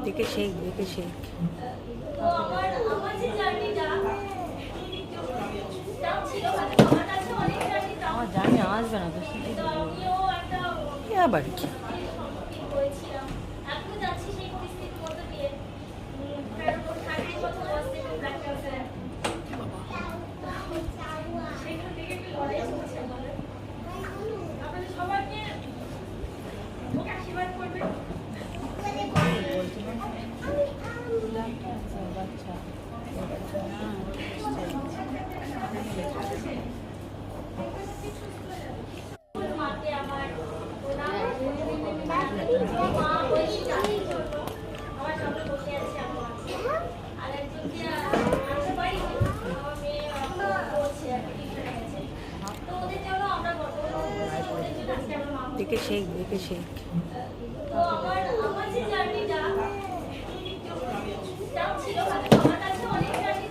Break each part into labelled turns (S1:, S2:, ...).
S1: দেখে শেখ দেখে শেখ আমার জানি আসবে না তো আবার কি দেখে শেখ দেখে শেখ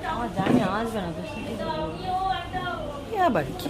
S1: আমার জানি আসবে না তো আবার কি